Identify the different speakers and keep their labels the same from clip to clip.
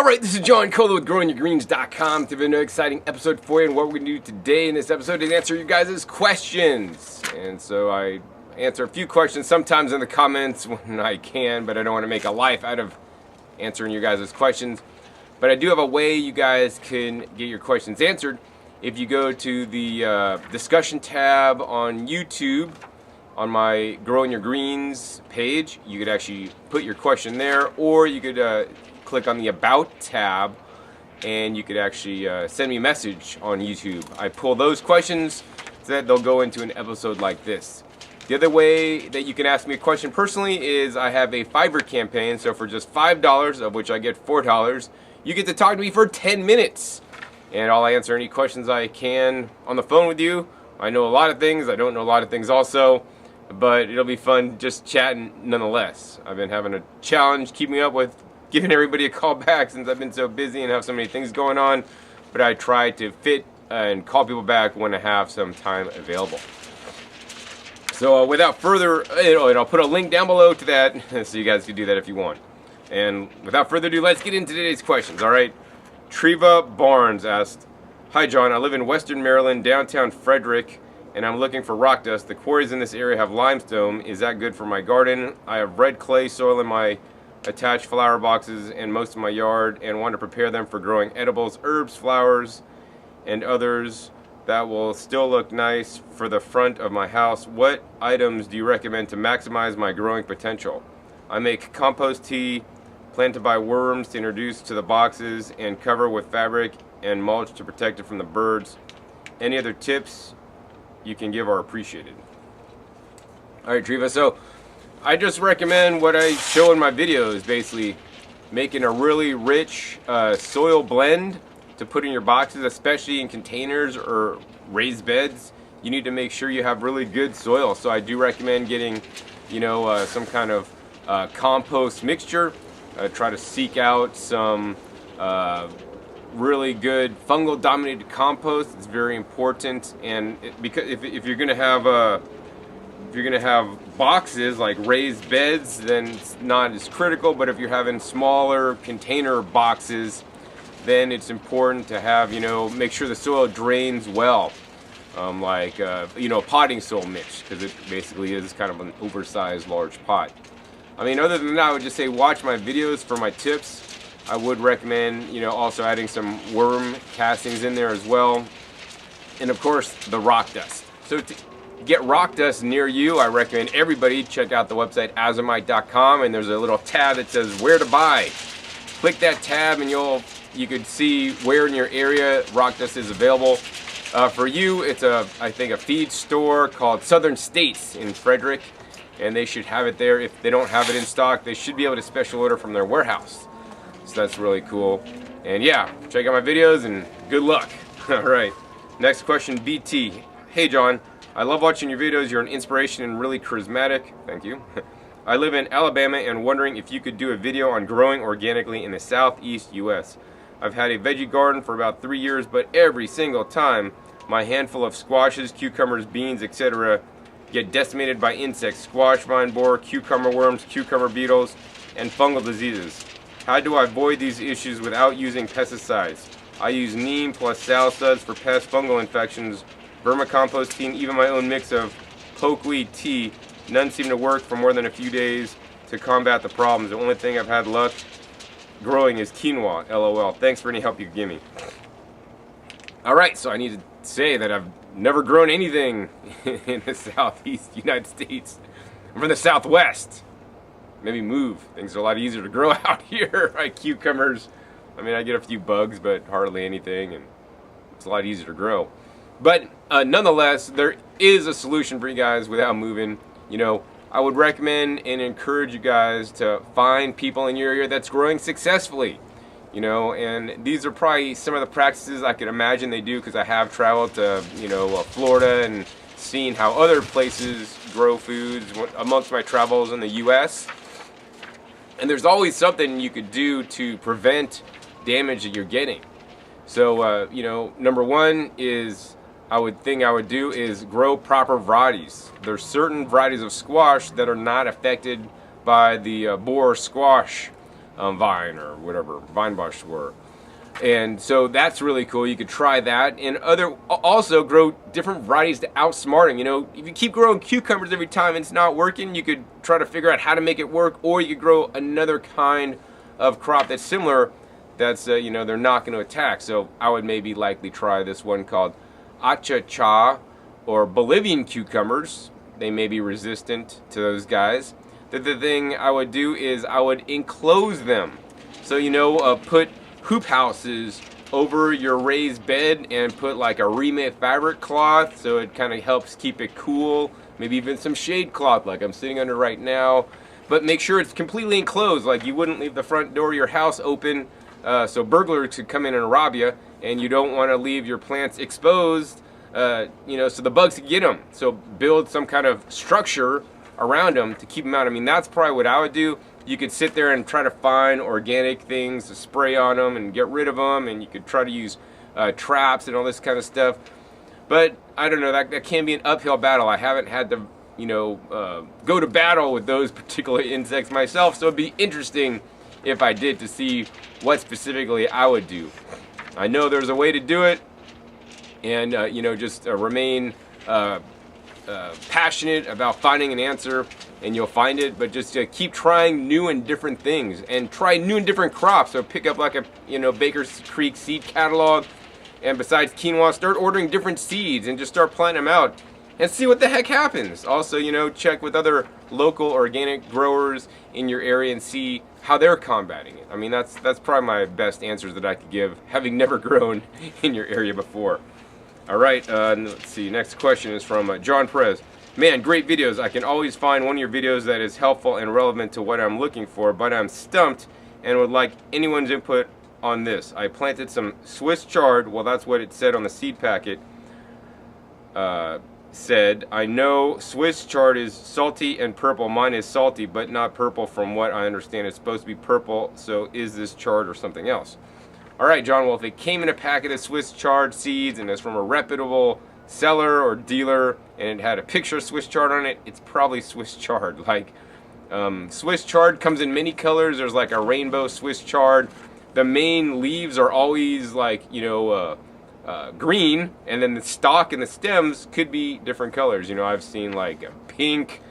Speaker 1: Alright, this is John Colo with GrowingYourGreens.com. To have an exciting episode for you, and what we're going to do today in this episode is answer you guys' questions. And so I answer a few questions sometimes in the comments when I can, but I don't want to make a life out of answering you guys' questions. But I do have a way you guys can get your questions answered. If you go to the discussion tab on YouTube, on my Growing Your Greens page, you could actually put your question there, or you could click on the About tab and you could actually send me a message on YouTube. I pull those questions so that they'll go into an episode like this. The other way that you can ask me a question personally is I have a Fiverr campaign, so for just $5, of which I get $4, you get to talk to me for 10 minutes. And I'll answer any questions I can on the phone with you. I know a lot of things, I don't know a lot of things also, but it'll be fun just chatting nonetheless. I've been having a challenge keeping up with giving everybody a call back since I've been so busy and have so many things going on, but I try to fit and call people back when I have some time available. So without further, and I'll put a link down below to that so you guys can do that if you want. And without further ado, let's get into today's questions, alright? Treva Barnes asked, "Hi John, I live in Western Maryland, downtown Frederick, and I'm looking for rock dust. The quarries in this area have limestone. Is that good for my garden? I have red clay soil in my attached flower boxes and most of my yard, and want to prepare them for growing edibles, herbs, flowers, and others that will still look nice for the front of my house. What items do you recommend to maximize my growing potential? I make compost tea, plan to buy worms to introduce to the boxes, and cover with fabric and mulch to protect it from the birds. Any other tips you can give are appreciated." Alright, Treva, so I just recommend what I show in my videos, basically making a really rich soil blend to put in your boxes, especially in containers or raised beds. You need to make sure you have really good soil. So I do recommend getting, some kind of compost mixture. Try to seek out some really good fungal dominated compost. It's very important, and because if you're gonna have boxes like raised beds, then it's not as critical. But if you're having smaller container boxes, then it's important to have, make sure the soil drains well, potting soil mix, because it basically is kind of an oversized large pot. I mean, other than that, I would just say watch my videos for my tips. I would recommend, also adding some worm castings in there as well, and of course the rock dust. So to get rock dust near you, I recommend everybody check out the website azomite.com, and there's a little tab that says where to buy. Click that tab and you could see where in your area rock dust is available. For you, it's I think a feed store called Southern States in Frederick, and they should have it there. If they don't have it in stock, they should be able to special order from their warehouse. So that's really cool. And yeah, check out my videos and good luck. Alright, next question, BT. "Hey John, I love watching your videos. You're an inspiration and really charismatic." Thank you. "I live in Alabama and wondering if you could do a video on growing organically in the southeast US. I've had a veggie garden for about 3 years, but every single time my handful of squashes, cucumbers, beans, etc. get decimated by insects, squash vine borer, cucumber worms, cucumber beetles, and fungal diseases. How do I avoid these issues without using pesticides? I use neem plus salsuds for pest fungal infections, vermicomposting, even my own mix of pokeweed tea. None seem to work for more than a few days to combat the problems. The only thing I've had luck growing is quinoa, LOL. Thanks for any help you can give me." Alright, so I need to say that I've never grown anything in the southeast United States. I'm from the southwest. Maybe move. Things are a lot easier to grow out here. Right? Cucumbers, I mean, I get a few bugs, but hardly anything, and it's a lot easier to grow. But nonetheless, there is a solution for you guys without moving. I would recommend and encourage you guys to find people in your area that's growing successfully. And these are probably some of the practices I could imagine they do, because I have traveled to, Florida and seen how other places grow foods amongst my travels in the U.S. And there's always something you could do to prevent damage that you're getting. So, number one is I would do is grow proper varieties. There's certain varieties of squash that are not affected by the borer squash vine or whatever vine bush were. And so that's really cool. You could try that, and also grow different varieties to outsmart them. You know, if you keep growing cucumbers every time and it's not working, you could try to figure out how to make it work, or you could grow another kind of crop that's similar, that's you know, they're not going to attack. So I would maybe likely try this one called Ashitaba, or Bolivian cucumbers. They may be resistant to those guys. The thing I would do is I would enclose them. So, you know, put hoop houses over your raised bed and put like a remade fabric cloth, so it kind of helps keep it cool. Maybe even some shade cloth like I'm sitting under right now. But make sure it's completely enclosed. Like, you wouldn't leave the front door of your house open so burglars could come in and rob you, and you don't want to leave your plants exposed, you know, so the bugs can get them. So build some kind of structure around them to keep them out. I mean, that's probably what I would do. You could sit there and try to find organic things to spray on them and get rid of them, and you could try to use traps and all this kind of stuff. But I don't know, that can be an uphill battle. I haven't had to, you know, go to battle with those particular insects myself, so it'd be interesting if I did, to see what specifically I would do. I know there's a way to do it, and you know, just remain passionate about finding an answer, and you'll find it. But just keep trying new and different things, and try new and different crops. So pick up like a, you know, Baker's Creek seed catalog, and besides quinoa, start ordering different seeds and just start planting them out and see what the heck happens. Also, you know, check with other local organic growers in your area and see how they're combating it. I mean, that's probably my best answers that I could give, having never grown in your area before. All right, let's see. Next question is from John Perez. Man, great videos. I can always find one of your videos that is helpful and relevant to what I'm looking for, but I'm stumped and would like anyone's input on this. I planted some Swiss Chard. Well, that's what it said on the seed packet. Said, I know Swiss Chard is salty and purple. Mine is salty, but not purple from what I understand. It's supposed to be purple, so is this chard or something else? All right, John, well, if it came in a packet of Swiss Chard seeds and it's from a reputable seller or dealer and it had a picture of Swiss Chard on it, it's probably Swiss Chard. Like, Swiss Chard comes in many colors. There's like a rainbow Swiss Chard. The main leaves are always like, you know, green, and then the stalk and the stems could be different colors. You know, I've seen like a pink,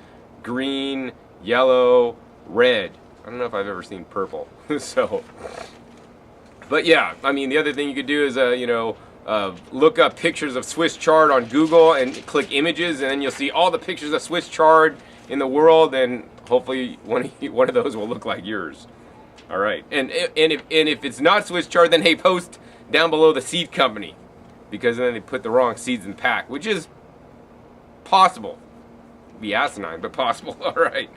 Speaker 1: green, yellow, red. I don't know if I've ever seen purple. So, but yeah, I mean, the other thing you could do is, you know, look up pictures of Swiss Chard on Google and click images, and then you'll see all the pictures of Swiss Chard in the world, and hopefully one of those will look like yours. All right, and if it's not Swiss Chard, then hey, post down below the seed company, because then they put the wrong seeds in the pack, which is possible. Be asinine, but possible. All right.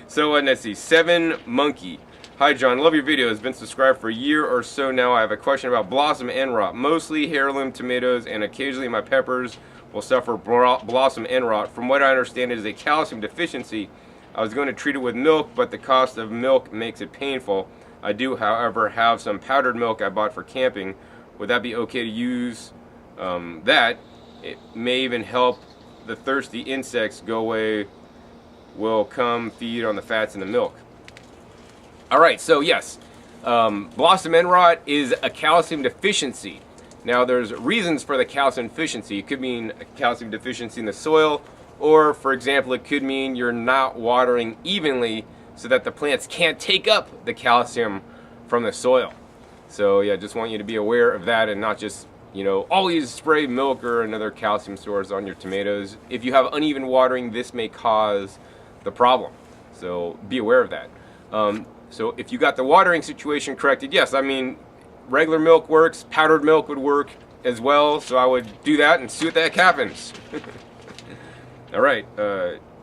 Speaker 1: So let's see. 7 Monkey. Hi John, love your videos. Been subscribed for a year or so now. I have a question about blossom end rot. Mostly heirloom tomatoes, and occasionally my peppers will suffer blossom end rot. From what I understand, it is a calcium deficiency. I was going to treat it with milk, but the cost of milk makes it painful. I do, however, have some powdered milk I bought for camping. Would that be okay to use that? It may even help the thirsty insects go away. Will come feed on the fats in the milk. All right, so yes, blossom end rot is a calcium deficiency. Now, there's reasons for the calcium deficiency. It could mean a calcium deficiency in the soil, or, for example, it could mean you're not watering evenly so that the plants can't take up the calcium from the soil. So yeah, just want you to be aware of that, and not just, you know, always spray milk or another calcium source on your tomatoes. If you have uneven watering, this may cause the problem. So be aware of that. So if you got the watering situation corrected, yes, I mean, regular milk works, powdered milk would work as well, so I would do that and see what the heck happens. All right,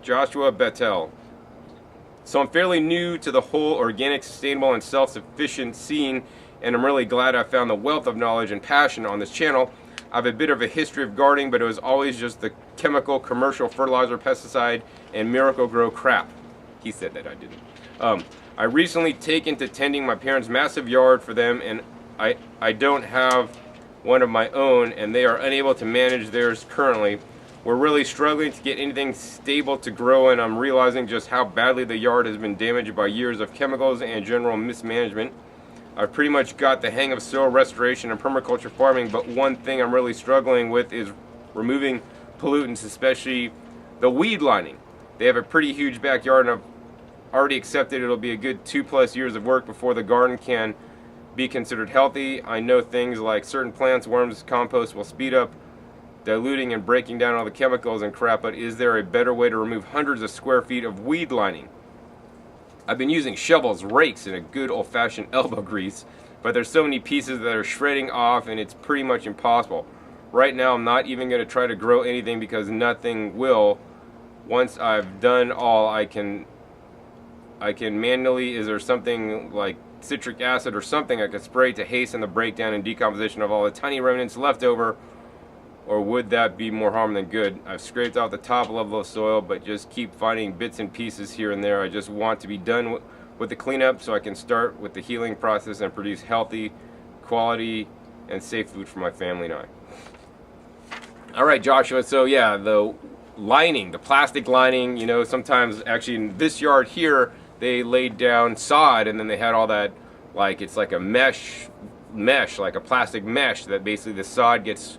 Speaker 1: Joshua Bettel. So I'm fairly new to the whole organic, sustainable, and self-sufficient scene, and I'm really glad I found the wealth of knowledge and passion on this channel. I have a bit of a history of gardening, but it was always just the chemical, commercial fertilizer, pesticide, and Miracle-Gro crap. He said that, I didn't. I recently taken to tending my parents' massive yard for them, and I don't have one of my own, and they are unable to manage theirs currently. We're really struggling to get anything stable to grow, and I'm realizing just how badly the yard has been damaged by years of chemicals and general mismanagement. I've pretty much got the hang of soil restoration and permaculture farming, but one thing I'm really struggling with is removing pollutants, especially the weed lining. They have a pretty huge backyard, and I've already accepted it'll be a good 2+ years of work before the garden can be considered healthy. I know things like certain plants, worms, compost will speed up diluting and breaking down all the chemicals and crap, but is there a better way to remove hundreds of square feet of weed lining? I've been using shovels, rakes, and a good old-fashioned elbow grease, but there's so many pieces that are shredding off and it's pretty much impossible. Right now I'm not even going to try to grow anything because nothing will. Once I've done all I can manually, is there something like citric acid or something I could spray to hasten the breakdown and decomposition of all the tiny remnants left over, or would that be more harm than good? I've scraped off the top level of soil, but just keep finding bits and pieces here and there. I just want to be done with the cleanup so I can start with the healing process and produce healthy, quality, and safe food for my family and I. All right, Joshua, so yeah, the lining, the plastic lining, you know, sometimes actually in this yard here, they laid down sod and then they had all that, like, it's like a mesh, like a plastic mesh that basically the sod gets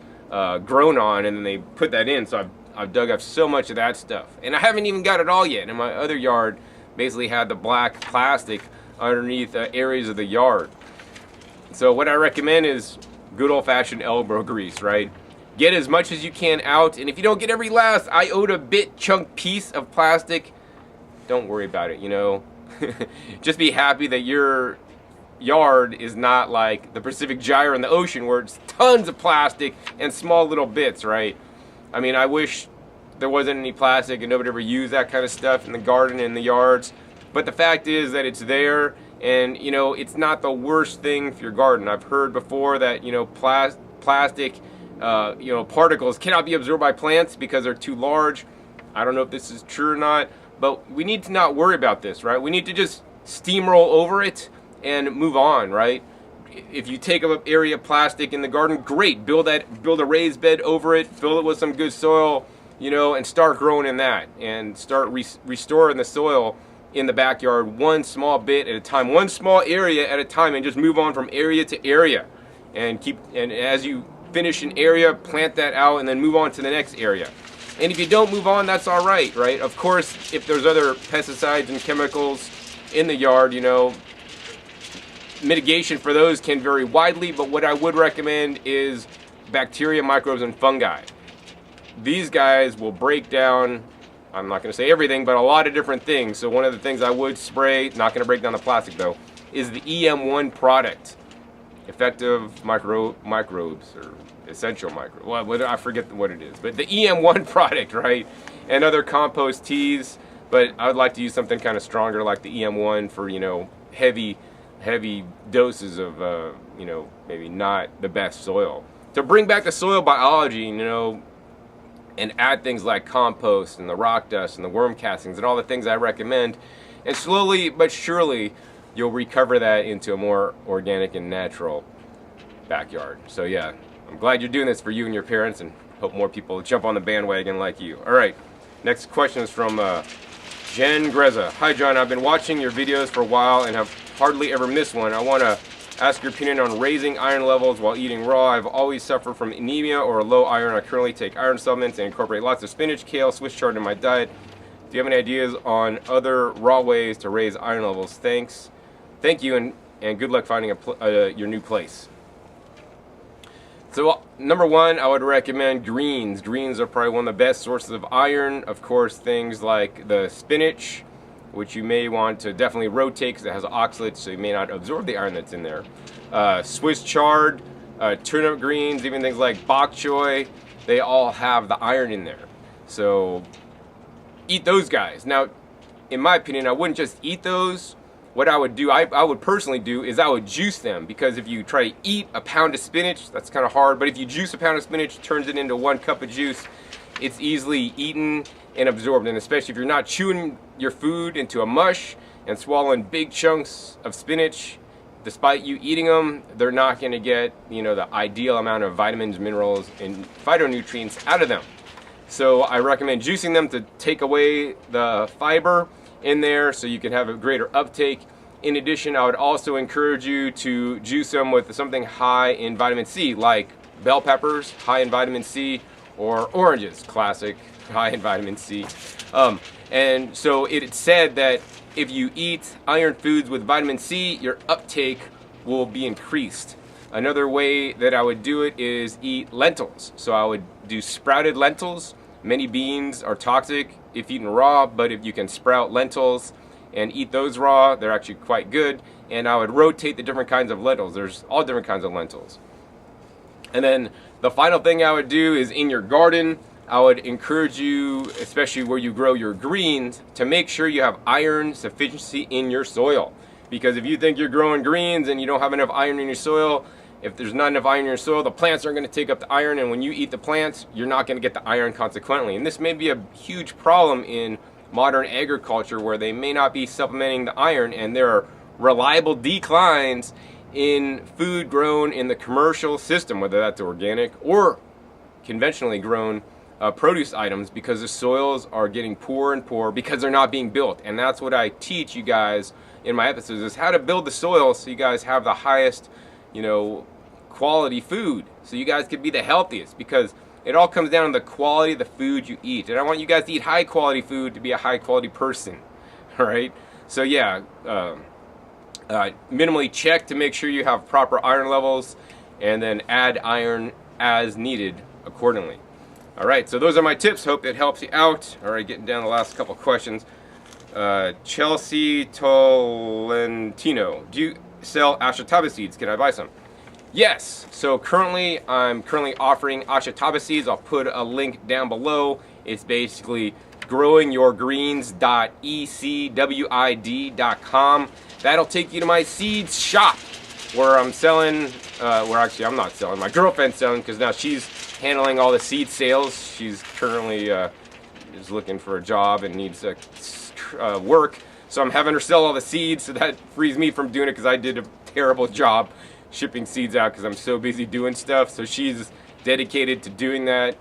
Speaker 1: grown on, and then they put that in. So I've dug up so much of that stuff, and I haven't even got it all yet. And my other yard basically had the black plastic underneath areas of the yard. So what I recommend is good old-fashioned elbow grease, right? Get as much as you can out, and if you don't get every last iota bit chunk piece of plastic, don't worry about it, you know. Just be happy that your yard is not like the Pacific Gyre in the ocean where it's tons of plastic and small little bits, right? I mean, I wish there wasn't any plastic and nobody ever used that kind of stuff in the garden and the yards, but the fact is that it's there, and you know, it's not the worst thing for your garden. I've heard before that, you know, plastic you know, particles cannot be absorbed by plants because they're too large. I don't know if this is true or not, but we need to not worry about this, right? We need to just steamroll over it and move on, right? If you take up an area of plastic in the garden, great, build a raised bed over it, fill it with some good soil, you know, and start growing in that, and start restoring the soil in the backyard one small bit at a time, one small area at a time, and just move on from area to area, and as you finish an area, plant that out, and then move on to the next area. And if you don't move on, that's all right, right? Of course, if there's other pesticides and chemicals in the yard, you know, mitigation for those can vary widely, but what I would recommend is bacteria, microbes, and fungi. These guys will break down, I'm not going to say everything, but a lot of different things. So one of the things I would spray, not going to break down the plastic though, is the EM1 product. Effective microbes, or essential microbes. Well, I forget what it is, but the EM1 product, right? And other compost teas, but I would like to use something kind of stronger like the EM1 for, you know, heavy doses of, you know, maybe not the best soil. To bring back the soil biology, you know, and add things like compost and the rock dust and the worm castings and all the things I recommend, and slowly but surely you'll recover that into a more organic and natural backyard. So yeah, I'm glad you're doing this for you and your parents, and hope more people jump on the bandwagon like you. All right, next question is from Jen Greza. Hi John, I've been watching your videos for a while and have hardly ever missed one. I want to ask your opinion on raising iron levels while eating raw. I've always suffered from anemia or low iron. I currently take iron supplements and incorporate lots of spinach, kale, Swiss chard in my diet. Do you have any ideas on other raw ways to raise iron levels? Thank you, and good luck finding your new place. So number one, I would recommend greens. Greens are probably one of the best sources of iron. Of course, things like the spinach, which you may want to definitely rotate because it has oxalates, so you may not absorb the iron that's in there. Swiss chard, turnip greens, even things like bok choy, they all have the iron in there. So eat those guys. Now, in my opinion, I wouldn't just eat those. What I would do, I would personally do, is I would juice them, because if you try to eat a pound of spinach, that's kind of hard, but if you juice a pound of spinach, turns it into 1 cup of juice, it's easily eaten and absorbed. And especially if you're not chewing your food into a mush and swallowing big chunks of spinach, despite you eating them, they're not going to get, you know, the ideal amount of vitamins, minerals, and phytonutrients out of them. So I recommend juicing them to take away the fiber in there so you can have a greater uptake. In addition, I would also encourage you to juice them with something high in vitamin C, like bell peppers, high in vitamin C, or oranges, classic, high in vitamin C. And so it said that if you eat iron foods with vitamin C, your uptake will be increased. Another way that I would do it is eat lentils. So I would do sprouted lentils. Many beans are toxic if eaten raw, but if you can sprout lentils and eat those raw, they're actually quite good. And I would rotate the different kinds of lentils. There's all different kinds of lentils. And then the final thing I would do is in your garden, I would encourage you, especially where you grow your greens, to make sure you have iron sufficiency in your soil. Because if you think you're growing greens and you don't have enough iron in your soil, if there's not enough iron in your soil, the plants aren't going to take up the iron, and when you eat the plants, you're not going to get the iron consequently. And this may be a huge problem in modern agriculture where they may not be supplementing the iron, and there are reliable declines in food grown in the commercial system, whether that's organic or conventionally grown produce items, because the soils are getting poorer and poorer because they're not being built. And that's what I teach you guys in my episodes, is how to build the soil so you guys have the highest, quality food, so you guys could be the healthiest, because it all comes down to the quality of the food you eat. And I want you guys to eat high quality food to be a high quality person. All right, so yeah, minimally check to make sure you have proper iron levels, and then add iron as needed accordingly. All right, so those are my tips. Hope it helps you out. All right, getting down to the last couple questions. Chelsea Tolentino, do you sell Ashitaba seeds? Can I buy some? Yes. So I'm currently offering Ashitaba seeds. I'll put a link down below. It's basically growingyourgreens.ecwid.com. That'll take you to my seeds shop, where I'm selling, where actually I'm not selling, my girlfriend's selling, because now she's handling all the seed sales. She's currently is looking for a job and needs work, so I'm having her sell all the seeds, so that frees me from doing it, because I did a terrible job shipping seeds out because I'm so busy doing stuff. So she's dedicated to doing that.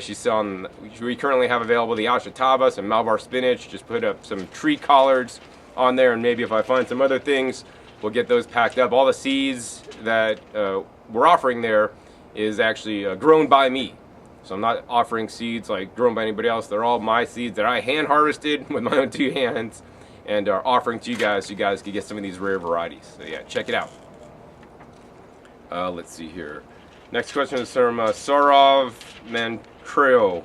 Speaker 1: She's selling, we currently have available the Ashitaba, some Malabar spinach, just put up some tree collards on there, and maybe if I find some other things, we'll get those packed up. All the seeds that we're offering there is actually grown by me. So I'm not offering seeds like grown by anybody else. They're all my seeds that I hand harvested with my own 2 hands, and are offering to you guys so you guys can get some of these rare varieties. So yeah, check it out. Let's see here. Next question is from Saurav Mantreo.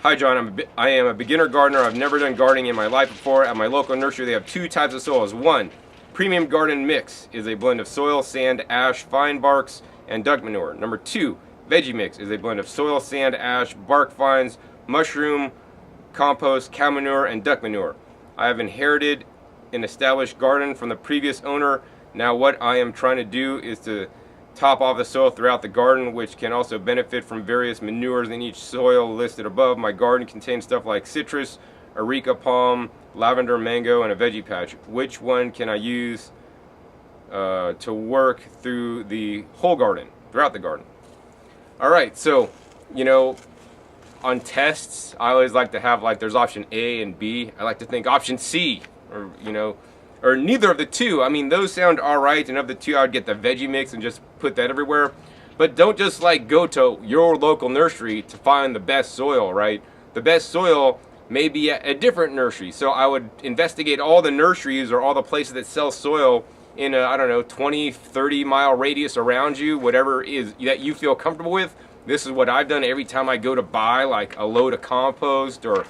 Speaker 1: Hi John, I am a beginner gardener. I've never done gardening in my life before. At my local nursery, they have 2 types of soils. 1, premium garden mix is a blend of soil, sand, ash, fine barks, and duck manure. Number 2, veggie mix is a blend of soil, sand, ash, bark fines, mushroom, compost, cow manure, and duck manure. I have inherited an established garden from the previous owner. Now what I am trying to do is to top off the soil throughout the garden, which can also benefit from various manures in each soil listed above. My garden contains stuff like citrus, areca palm, lavender, mango, and a veggie patch. Which one can I use to work through the whole garden, throughout the garden? All right, so, on tests, I always like to have, there's option A and B. I like to think option C, or neither of the 2. I mean, those sound all right, and of the 2, I would get the veggie mix and just put that everywhere. But don't just go to your local nursery to find the best soil, right? The best soil may be at a different nursery. So I would investigate all the nurseries or all the places that sell soil in a, 20, 30 mile radius around you, whatever is that you feel comfortable with. This is what I've done every time I go to buy a load of compost or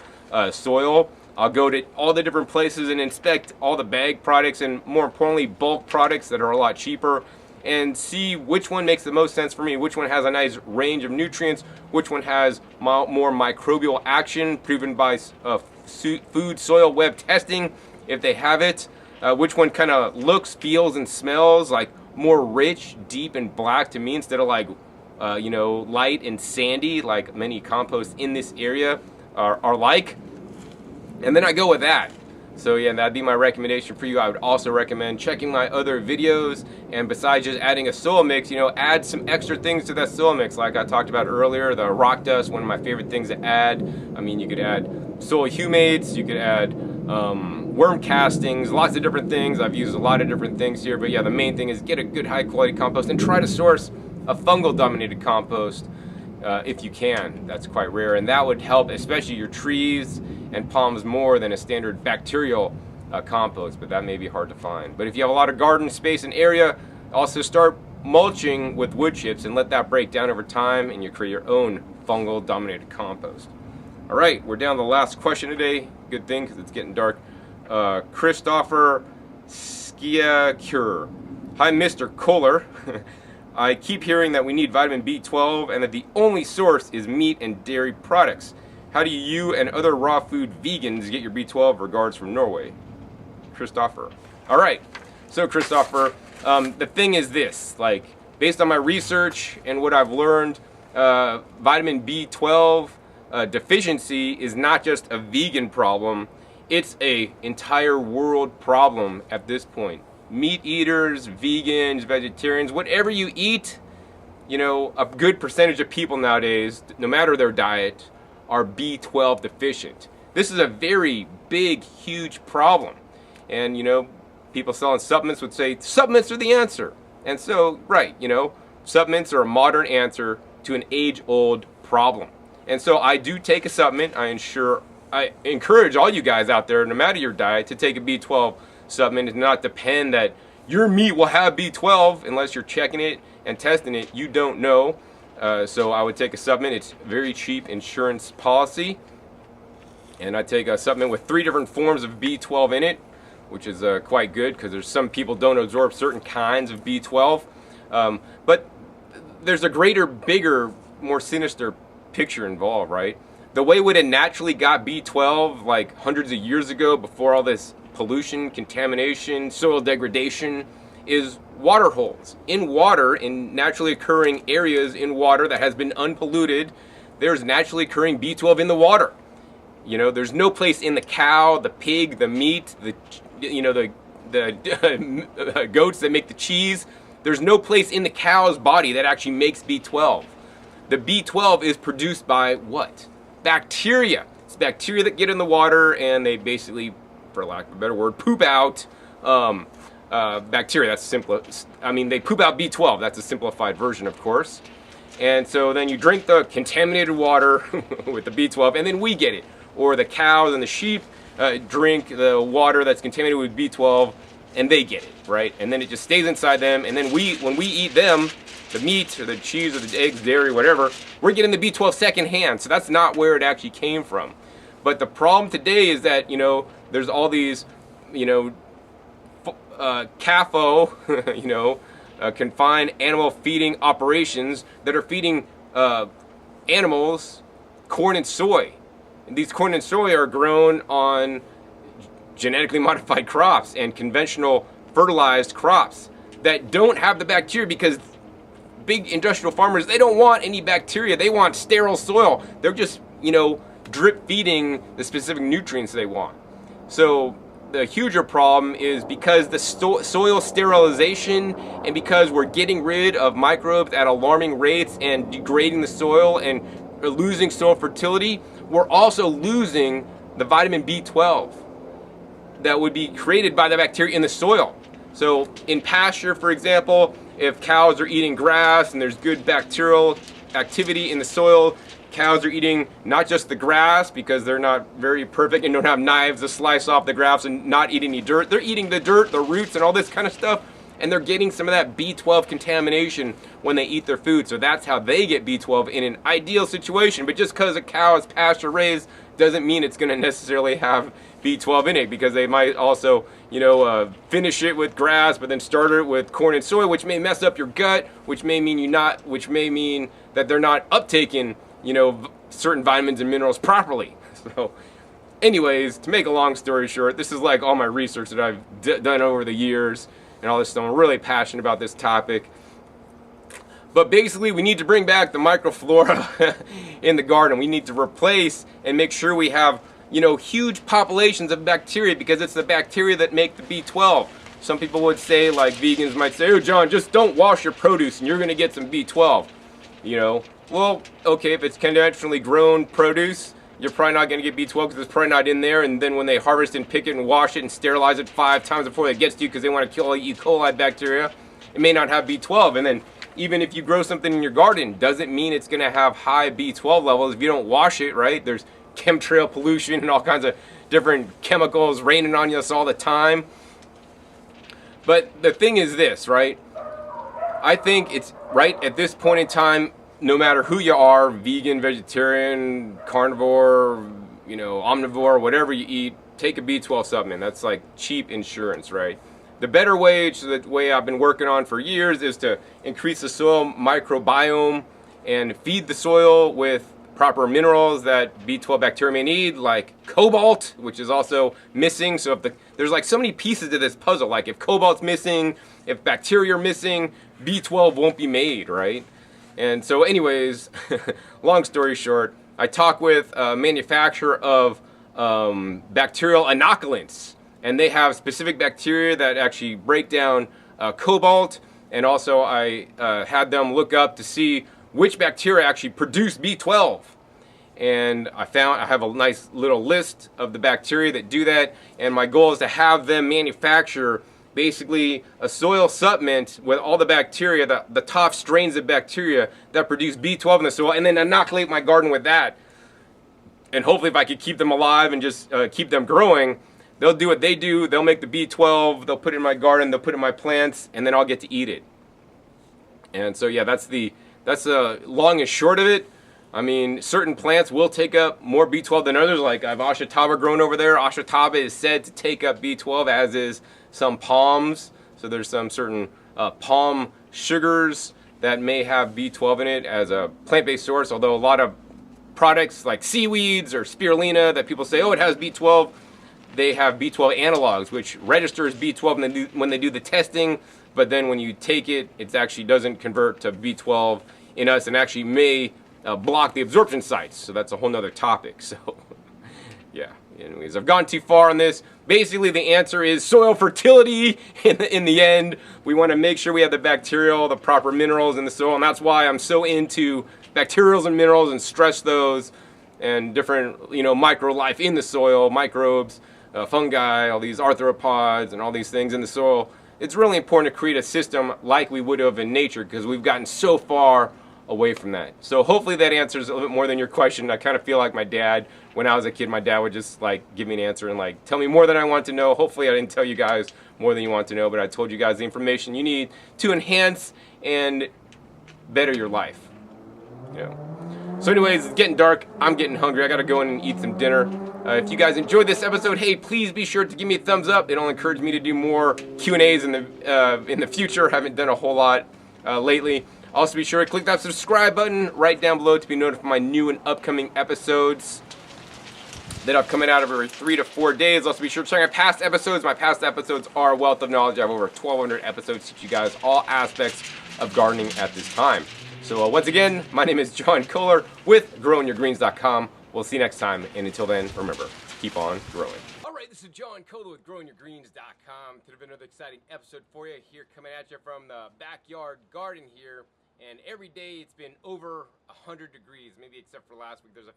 Speaker 1: soil. I'll go to all the different places and inspect all the bag products, and more importantly bulk products that are a lot cheaper, and see which one makes the most sense for me, which one has a nice range of nutrients, which one has more microbial action proven by food soil web testing if they have it, which one kind of looks, feels, and smells like more rich, deep, and black to me, instead of light and sandy like many composts in this area are like. And then I go with that. So yeah, that'd be my recommendation for you. I would also recommend checking my other videos, and besides just adding a soil mix, you know, add some extra things to that soil mix. Like I talked about earlier, the rock dust, one of my favorite things to add. I mean, you could add soil humates, you could add worm castings, lots of different things. I've used a lot of different things here, but yeah, the main thing is get a good high quality compost and try to source a fungal dominated compost if you can. That's quite rare, and that would help especially your trees and palms more than a standard bacterial compost, but that may be hard to find. But if you have a lot of garden space and area, also start mulching with wood chips and let that break down over time, and you create your own fungal dominated compost. All right, we're down to the last question today. Good thing, because it's getting dark. Christopher Skiacure. Hi, Mr. Kohler. I keep hearing that we need vitamin B12 and that the only source is meat and dairy products. How do you and other raw food vegans get your B12? Regards from Norway. Christopher. All right, so Christopher, the thing is this, like, based on my research and what I've learned, vitamin B12 deficiency is not just a vegan problem, it's a entire world problem at this point. Meat eaters, vegans, vegetarians, whatever you eat, you know, a good percentage of people nowadays, no matter their diet, are B12 deficient. This is a very big, huge problem. And, you know, people selling supplements would say, supplements are the answer. And so, right, you know, supplements are a modern answer to an age-old problem. And so I do take a supplement. I encourage all you guys out there, no matter your diet, to take a B12 supplement and not depend that your meat will have B12 unless you're checking it and testing it. You don't know. So I would take a supplement. It's a very cheap insurance policy. And I take a supplement with 3 different forms of B12 in it, which is quite good, because there's some people don't absorb certain kinds of B12. But there's a greater, bigger, more sinister picture involved, right? The way would have naturally got B12 like hundreds of years ago, before all this pollution, contamination, soil degradation, is water holes. In water, in naturally occurring areas in water that has been unpolluted, there's naturally occurring B12 in the water. You know, there's no place in the cow, the pig, the meat, the goats that make the cheese. There's no place in the cow's body that actually makes B12. The B12 is produced by what? Bacteria. It's bacteria that get in the water, and they basically, for lack of a better word, poop out bacteria. That's simple. I mean, they poop out B12. That's a simplified version, of course. And so then you drink the contaminated water with the B12, and then we get it. Or the cows and the sheep drink the water that's contaminated with B12, and they get it, right? And then it just stays inside them, and then when we eat them, the meat or the cheese or the eggs, dairy, whatever, we're getting the B12 secondhand. So that's not where it actually came from. But the problem today is that, you know, there's all these, you know, CAFO, you know, confined animal feeding operations that are feeding animals corn and soy. And these corn and soy are grown on genetically modified crops and conventional fertilized crops that don't have the bacteria, because big industrial farmers, they don't want any bacteria. They want sterile soil. They're just, you know, drip feeding the specific nutrients they want. So the huger problem is because the soil sterilization, and because we're getting rid of microbes at alarming rates and degrading the soil and losing soil fertility, we're also losing the vitamin B12 that would be created by the bacteria in the soil. So in pasture, for example, if cows are eating grass and there's good bacterial activity in the soil, cows are eating not just the grass, because they're not very perfect and don't have knives to slice off the grass and not eat any dirt. They're eating the dirt, the roots, and all this kind of stuff, and they're getting some of that B12 contamination when they eat their food. So that's how they get B12 in an ideal situation. But just because a cow is pasture raised doesn't mean it's going to necessarily have B12 in it, because they might also, you know, finish it with grass, but then start it with corn and soy, which may mess up your gut, which may mean that they're not uptaking, you know, certain vitamins and minerals properly. So anyways, to make a long story short, this is like all my research that I've done over the years and all this stuff. I'm really passionate about this topic. But basically, we need to bring back the microflora in the garden. We need to replace and make sure we have, you know, huge populations of bacteria because it's the bacteria that make the B12. Some people would say, like vegans might say, oh John, just don't wash your produce and you're going to get some B12. You know, well, okay, if it's conventionally grown produce, you're probably not going to get B12 because it's probably not in there. And then when they harvest and pick it and wash it and sterilize it 5 times before it gets to you because they want to kill all E. coli bacteria, it may not have B12. And then even if you grow something in your garden, doesn't mean it's going to have high B12 levels if you don't wash it, right? There's chemtrail pollution and all kinds of different chemicals raining on us all the time. But the thing is this, right? I think it's right at this point in time, no matter who you are, vegan, vegetarian, carnivore, you know, omnivore, whatever you eat, take a B12 supplement. That's like cheap insurance, right? The better way, which is the way I've been working on for years, is to increase the soil microbiome and feed the soil with proper minerals that B12 bacteria may need, like cobalt, which is also missing. So if there's like so many pieces to this puzzle, like if cobalt's missing, if bacteria are missing, B12 won't be made, right? And so anyways, long story short, I talked with a manufacturer of bacterial inoculants, and they have specific bacteria that actually break down cobalt, and also I had them look up to see which bacteria actually produce B12. And I have a nice little list of the bacteria that do that, and my goal is to have them manufacture basically a soil supplement with all the bacteria, the top strains of bacteria that produce B12 in the soil, and then inoculate my garden with that. And hopefully if I could keep them alive and just keep them growing, they'll do what they do. They'll make the B12, they'll put it in my garden, they'll put it in my plants, and then I'll get to eat it. And so yeah, that's the long and short of it. I mean, certain plants will take up more B12 than others. Like I have Ashitaba grown over there. Ashitaba is said to take up B12, as is some palms. So there's some certain palm sugars that may have B12 in it as a plant-based source, although a lot of products like seaweeds or spirulina that people say, oh, it has B12, they have B12 analogs, which registers B12 when they do the testing, but then when you take it, it actually doesn't convert to B12 in us and actually may block the absorption sites. So that's a whole nother topic. So yeah, anyways, I've gone too far on this. Basically, the answer is soil fertility in the end. We want to make sure we have the bacterial, the proper minerals in the soil, and that's why I'm so into bacterials and minerals and stress those, and different, you know, micro life in the soil, microbes, fungi, all these arthropods and all these things in the soil. It's really important to create a system like we would have in nature, because we've gotten so far away from that. So hopefully that answers a little bit more than your question. I kind of feel like my dad, when I was a kid, my dad would just like give me an answer and like tell me more than I want to know. Hopefully I didn't tell you guys more than you want to know, but I told you guys the information you need to enhance and better your life. You know. So anyways, it's getting dark. I'm getting hungry. I gotta go in and eat some dinner. If you guys enjoyed this episode, hey, please be sure to give me a thumbs up. It'll encourage me to do more Q&As in the future. Haven't done a whole lot lately. Also be sure to click that subscribe button right down below to be notified of my new and upcoming episodes that are coming out every 3 to 4 days. Also be sure to check out past episodes. My past episodes are a wealth of knowledge. I have over 1,200 episodes to teach you guys all aspects of gardening at this time. So once again, my name is John Kohler with GrowingYourGreens.com. We'll see you next time, and until then, remember, keep on growing. All right, this is John Kohler with GrowingYourGreens.com. Today we have another exciting episode for you here, coming at you from the backyard garden here. And every day it's been over 100 degrees, maybe except for last week. There's a